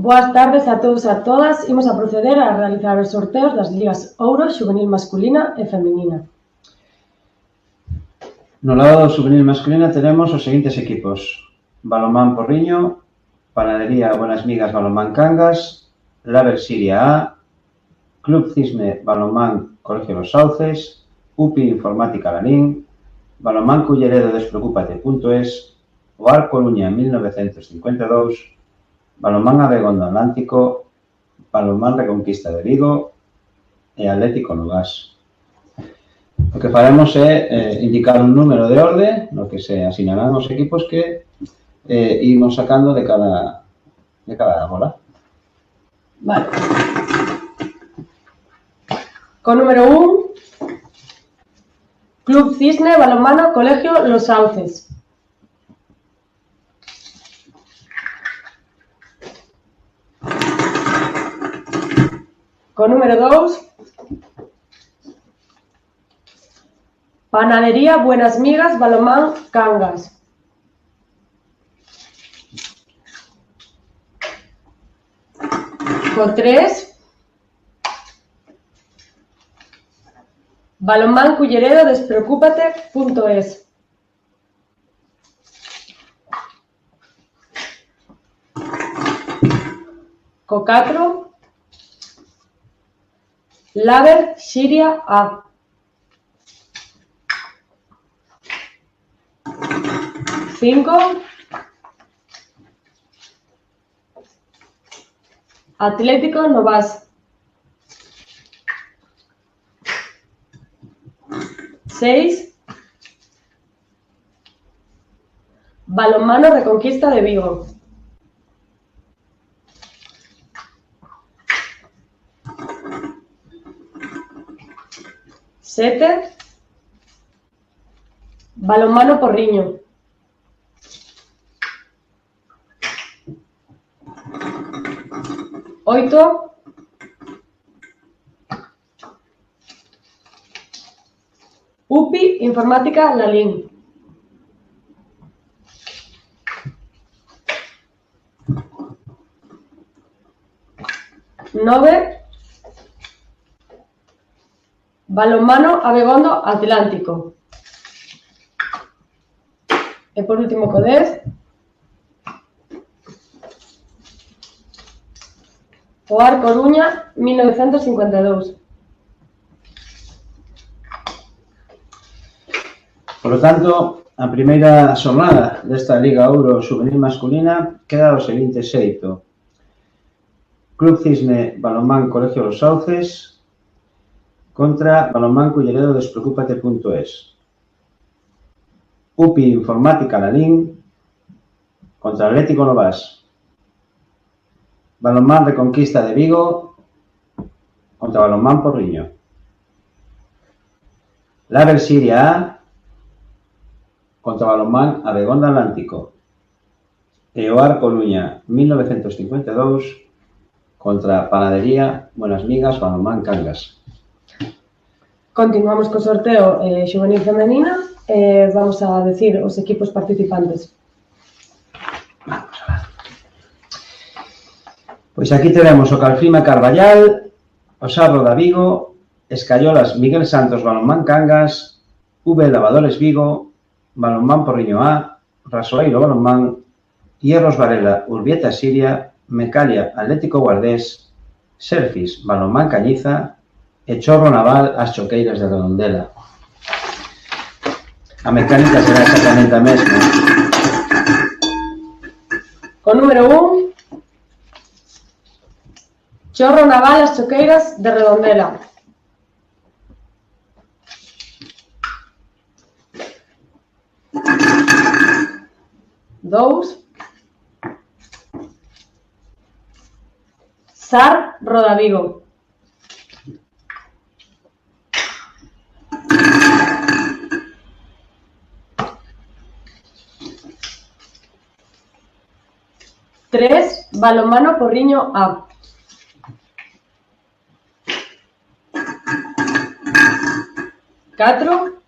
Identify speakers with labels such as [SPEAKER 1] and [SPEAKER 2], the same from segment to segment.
[SPEAKER 1] Boas tardes a todos e a todas. Imos a proceder a realizar os sorteos das ligas Ouro, Xuvenil masculina e feminina.
[SPEAKER 2] No lado do Xuvenil masculina tenemos os seguintes equipos: Balonmán Porriño, Panadería Buenas Migas Balonmán Cangas, Laver Siria A, Club Cisne Balonmán Colegio Los Sauces, UPI Informática Lalín, Balonmán Culleredo Despreocúpate.es, OAR Coruña 1952, Balonmán Abegondo Atlántico, Balonmán Reconquista de Vigo e Atlético Nogás. O que faremos é indicar un número de orde no que se asinarán os equipos que imos sacando de cada bola.
[SPEAKER 1] Vale. Con número 1, Club Cisne Balonmano Colegio Los Sauces. Con número 2, Panadería Buenas Migas Balonmán Cangas. Con 3, Balonmán Culleredo Despreocúpate.es. Con 4, Laver Siria A. Cinco, Atlético Nogás. 6, Balonmano Reconquista de Vigo. 7, Balonmano Porriño. 8, UPI Informática Lalín. 9, Balonmano Abegondo Atlántico. E por último, co 10, OAR Coruña 1952.
[SPEAKER 2] Por lo tanto, a primeira xornada desta Liga Ouro Xuvenil masculina queda o seguinte xeito: Club Cisne Balonmán Colegio Los Sauces contra Balonmán Culleredo Despreocúpate.es, UPI Informática Lalín contra Atlético Nogás, Balonmán Reconquista de Vigo contra Balonmán Porriño, Laver Siria A contra Balonmán Abegondo Atlántico e OAR Coruña 1952 contra Panadería Buenas Migas Balonmán Cangas.
[SPEAKER 1] Continuamos co sorteo xuvenil femenina e vamos a decir os equipos participantes.
[SPEAKER 2] Vamos a ver. Pois aquí tenemos o Calfima Carballal, o Sarro da Vigo, Escayolas Miguel Santos Balonmán Cangas, V Lavadores Vigo, Balonmán Porriño A, Rasoeiro Balonmán, Hierros Varela Urbieta Siria, Mecalia Atlético Guardés, Serfis Balonmán Cañiza e Chorro Naval As Choqueiras de Redondela. A mecánica será exactamente a mesma.
[SPEAKER 1] Con número 1, Chorro Naval As Choqueiras de Redondela. 2, SAR Rodavigo. 3, Balonmano Porriño A. 4,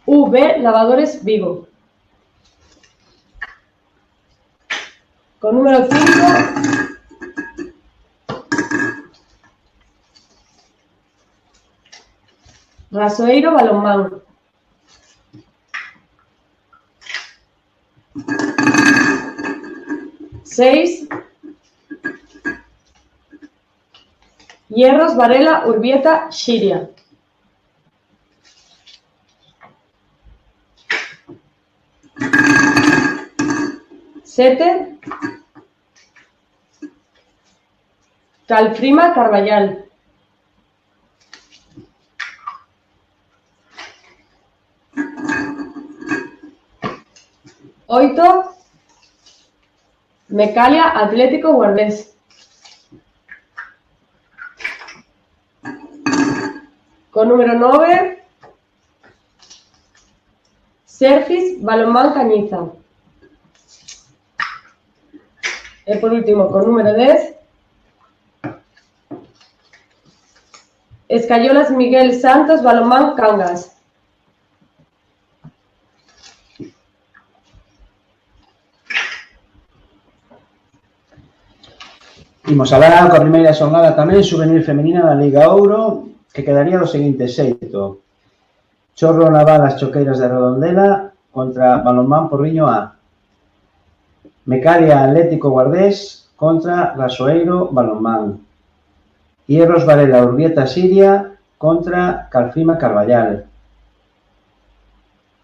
[SPEAKER 1] UV Lavadores Vigo. Con número 5, Rasoeiro Balonmán. Seis, Hierros Varela Urbieta Xiria. 7, Calfrima Carballal. 8, Mecalia Atlético Guardés. Con número 9, Serfis Balonmán Cañiza. Y por último, con número 10, Escayolas Miguel Santos Balonmán Cangas.
[SPEAKER 2] Imos alá coa primeira xornada tamén juvenil femenina da Liga Ouro, que quedaría do seguinte xeito: Chorro Naval As Choqueiras de Redondela contra Balonmán Porriño A. Mecalia Atlético Guardés contra Rasoeiro Balonmán. Hierros Varela Urbieta Xiria contra Calfrima Carballal.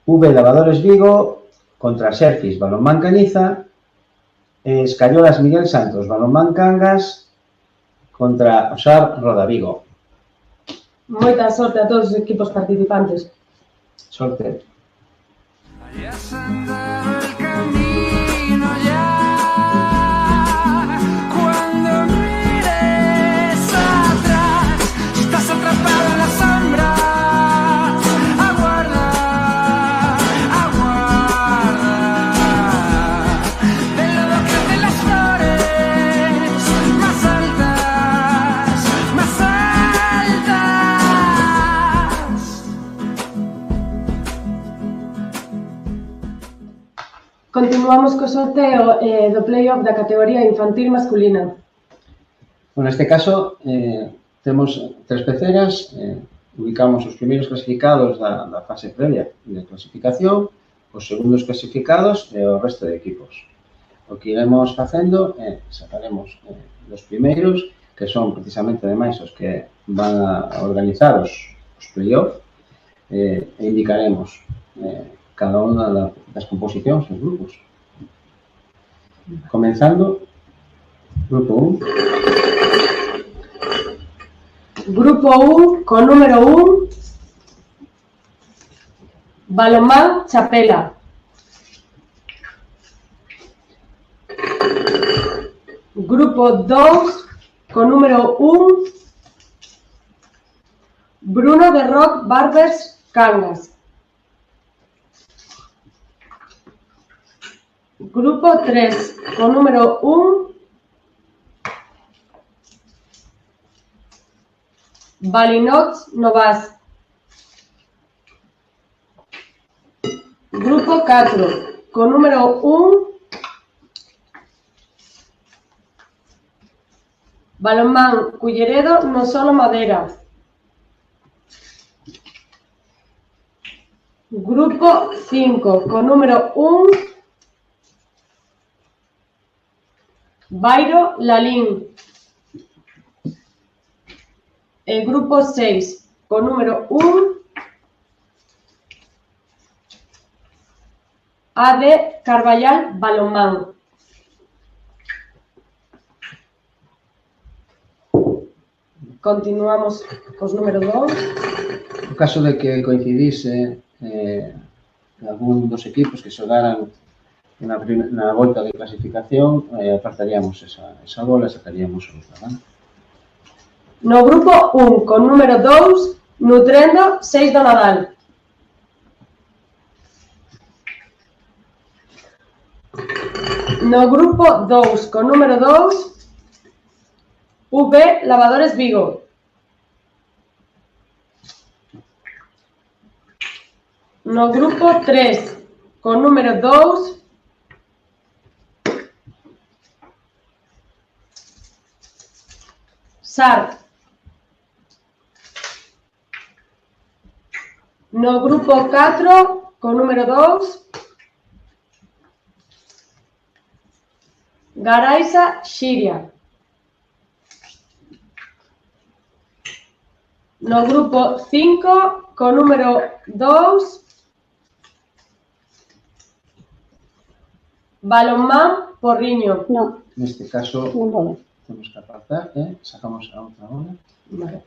[SPEAKER 2] V Lavadores Vigo contra Serfis Balonmán Cañiza. Escayolas Miguel Santos Balonmán Cangas contra Osar Rodavigo.
[SPEAKER 1] Moita sorte a todos os equipos participantes.
[SPEAKER 2] Sorte.
[SPEAKER 1] Continuamos co sorteo do playoff da categoría infantil masculina.
[SPEAKER 2] Neste caso, temos tres peceras, ubicamos os primeiros clasificados da fase previa de clasificación, os segundos clasificados e o resto de equipos. O que iremos facendo é sacaremos os primeiros, que son precisamente ademais os que van a organizar os playoff, e indicaremos cada unha das composicións dos grupos. Comenzando, grupo 1.
[SPEAKER 1] Grupo 1, con número 1, Balonmán Chapela. Grupo 2, con número 1, Bruno de Rock Barbers Cangas. Grupo 3, con número 1, Balinots Novas. Grupo 4, con número 1, Balonmán Culleredo No Solo Madera. Grupo 5, con número 1, Bairo Lalín. El grupo 6, con número 1, AD Carballal Balonmán. Continuamos cos número 2.
[SPEAKER 2] No caso de que coincidise algún dos equipos que xogaran na volta de clasificación, apartaríamos esa bola e sacaríamos outra.
[SPEAKER 1] No grupo 1, con número 2, Nutrendo 6 do Nadal. No grupo 2, con número 2, UV Lavadores Vigo. No grupo 3, con número 2, SAR. No grupo 4, con número 2, Garaiza Xiria. No grupo 5, con número 2, Balonmán Porriño.
[SPEAKER 3] No,
[SPEAKER 2] En este caso,
[SPEAKER 3] non vale.
[SPEAKER 2] tenemos que apartar, sacamos a otra bola.
[SPEAKER 1] Vale.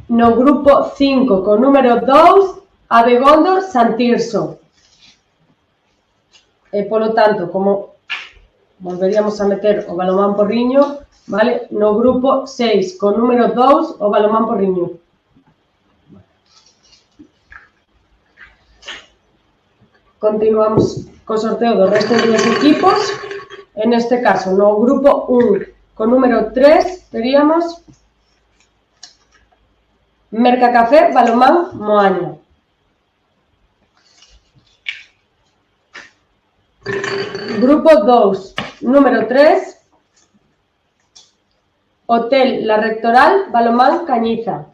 [SPEAKER 1] No grupo 5, con número 2, Abegondo Santirso. Polo tanto, como volveríamos a meter o Balonmán Porriño, vale? No grupo 6, con número 2, o Balonmán Porriño. Continuamos co sorteo do resto dos equipos. En este caso, no grupo 1, con número 3, teríamos Mercacafé Balonmán Moaña. Grupo 2, número 3, Hotel La Rectoral Balonmán Cañiza.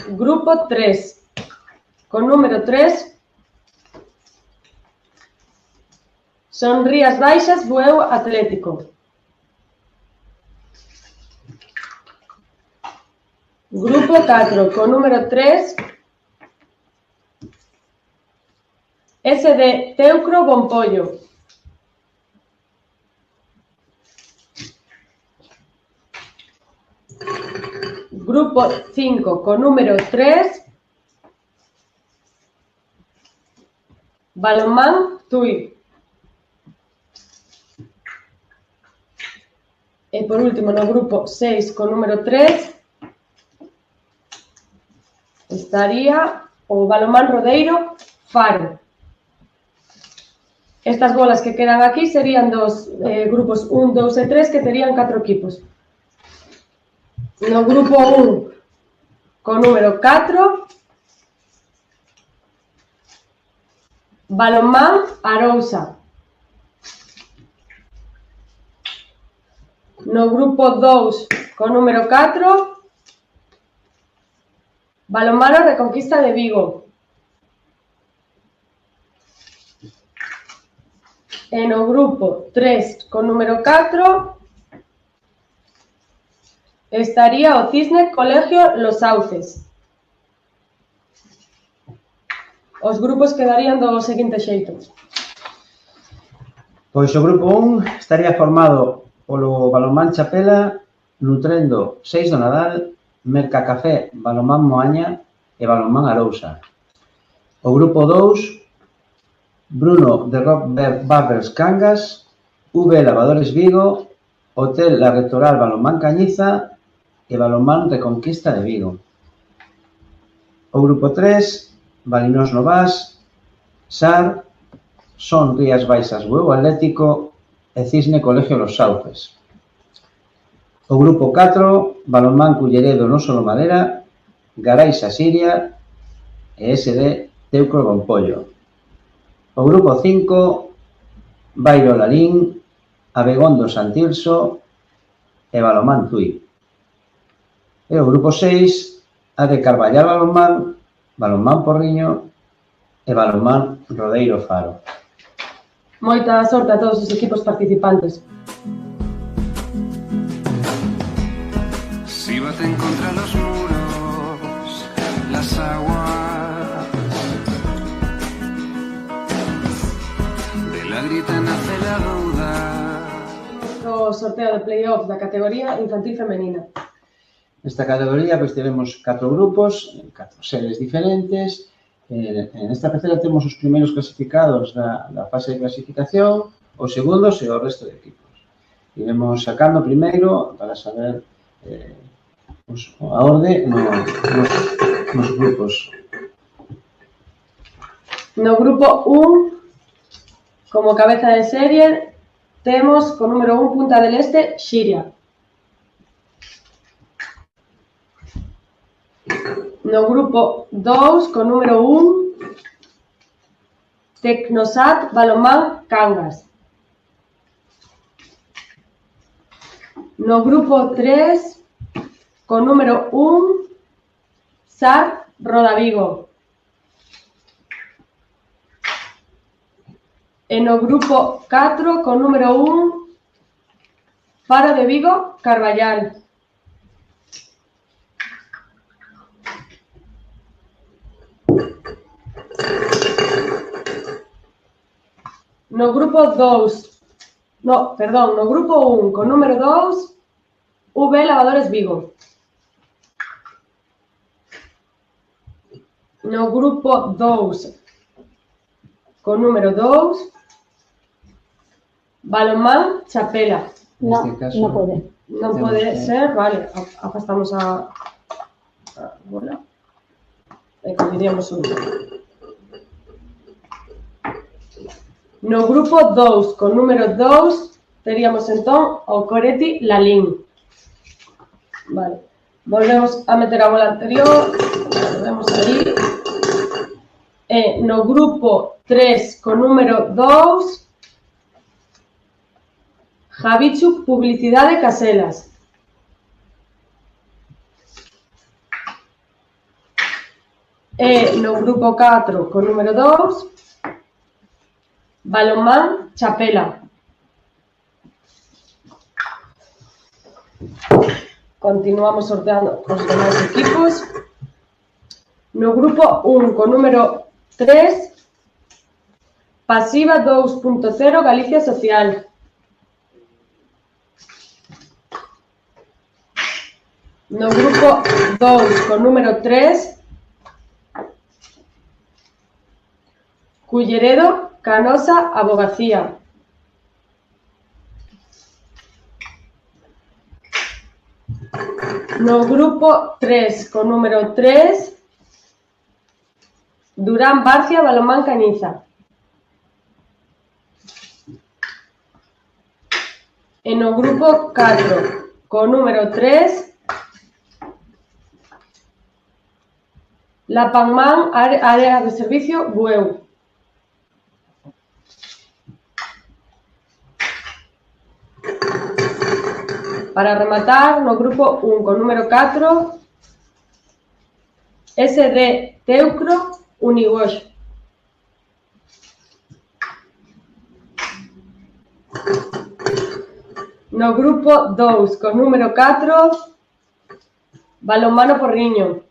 [SPEAKER 1] Grupo 3, con número 3, Son Rías Baixas Bueu Atlético. Grupo 4, con número 3, SD Teucro Bompollo. Grupo 5, con número 3, Balonmán Tui. E por último, no grupo 6, con número 3, estaría o Balonmán Rodeiro Faro. Estas bolas que quedan aquí serían dos grupos 1, 2 e 3, que terían 4 equipos. No grupo 1, con número 4, Balonmán Arousa. No grupo 2, con número 4, Balonmano Reconquista de Vigo. E no grupo 3, con número 4, estaría o Cisne Colegio Los Sauces. Os grupos quedarían do seguinte xeito.
[SPEAKER 2] Pois o grupo 1 estaría formado polo Balonmán Chapela, Nutrendo 6 do Nadal, Mercacafé Balonmán Moaña e Balonmán Arousa. O grupo 2, Bruno de Rock Barbers Cangas, V Lavadores Vigo, Hotel La Rectoral Balonmán Cañiza e Balonmán Reconquista de Vigo. O grupo 3, Balinós Novás, SAR, Son Rías Baixas Bueu Atlético e Cisne Colegio Los Sauces. O grupo 4, Balonmán Culleredo No Solo Madera, Garaiza Xiria e SD Teucro Bompollo. O grupo 5, Bairo Lalín, Abegondo Santirso e Balonmán Tui. E o grupo 6, A de Carballar Balonmán, Balonmán Porriño e Balonmán Rodeiro Faro.
[SPEAKER 1] Moita sorte a todos os equipos participantes.
[SPEAKER 4] Si baten contra los muros, las aguas de la grita nace la duda.
[SPEAKER 1] O sorteo de playoff da categoría infantil femenina.
[SPEAKER 2] Nesta categoría pois tivemos 4 grupos, 4 series diferentes. En esta terceira temos os primeiros clasificados da fase de clasificación, os segundos e o resto de equipos. Iremos sacando primeiro para saber a orde nos grupos.
[SPEAKER 1] No grupo 1, como cabeza de serie, temos con número 1 Punta del Este, Xiria. No grupo 2, con número 1, Tecnosat Balonmán Cangas. No grupo 3, con número 1, SAR Rodavigo. En el grupo 4, con número 1, Faro de Vigo Carballal. No grupo 2, no grupo 1, con número 2, V Lavadores Vigo. No grupo 2, con número 2, Balonmán Chapela.
[SPEAKER 3] No,
[SPEAKER 2] En este caso,
[SPEAKER 3] no puede.
[SPEAKER 1] No puede ser, vale, afastamos a bola. Cambiaríamos uno. No grupo 2, con número 2, teríamos entonces o Coretti Lalín. Vale, volvemos a meter a bola anterior, volvemos ahí. No grupo 3, con número 2, Javichu Publicidad de Caselas. No grupo 4, con número 2, Balonmán Chapela. Continuamos sorteando los demás equipos. No grupo 1, con número 3, Pasiva 2.0 Galicia Social. No grupo 2, con número 3, Culleredo Canosa Abogacía. No grupo 3, con número 3, Durán Barcia Balonmán Cañiza. En el grupo 4, con número 3, La Panmán Área de Servicio Bueu. Para rematar, no grupo 1, con número 4, SD Teucro Uniwash. No grupo 2, con número 4, Balonmano Porriño.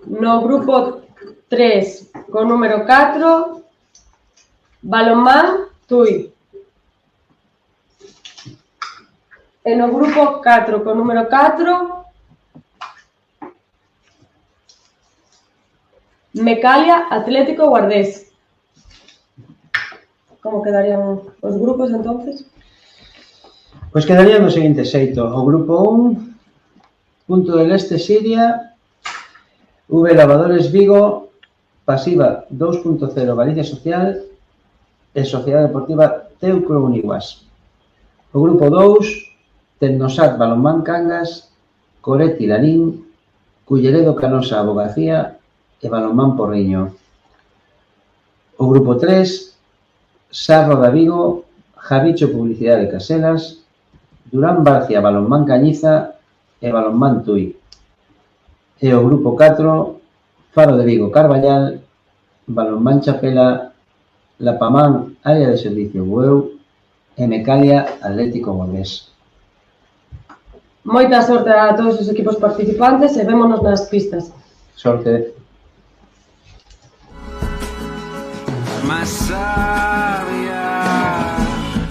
[SPEAKER 1] No grupo 3, con número 4, Balonmán Tui. En el grupo 4, con número 4, Mecalia Atlético Guardés. ¿Cómo quedarían los grupos entonces?
[SPEAKER 2] Pois quedarían do seguinte xeito. O grupo 1, Punto del Este Siria, V Lavadores Vigo, Pasiva 2.0 Galicia Social e Sociedade Deportiva Teucro Uniwas. O grupo 2, Tecnosat Balonmán Cangas, Coretti Lalín, Culleredo Canosa Abogacía e Balonmán Porriño. O grupo 3, SAR Rodavigo, Javicho Publicidade de Caselas, Durán Barcia Balonmán Cañiza e Balonmán Tui. E o grupo 4, Faro de Vigo Carballal, Balonmán Chapela, La Pamán Área de Servicio Bueu e Mecalia Atlético Guardés.
[SPEAKER 1] Moita sorte a todos os equipos participantes e vémonos nas pistas.
[SPEAKER 2] Sorte.
[SPEAKER 4] My side.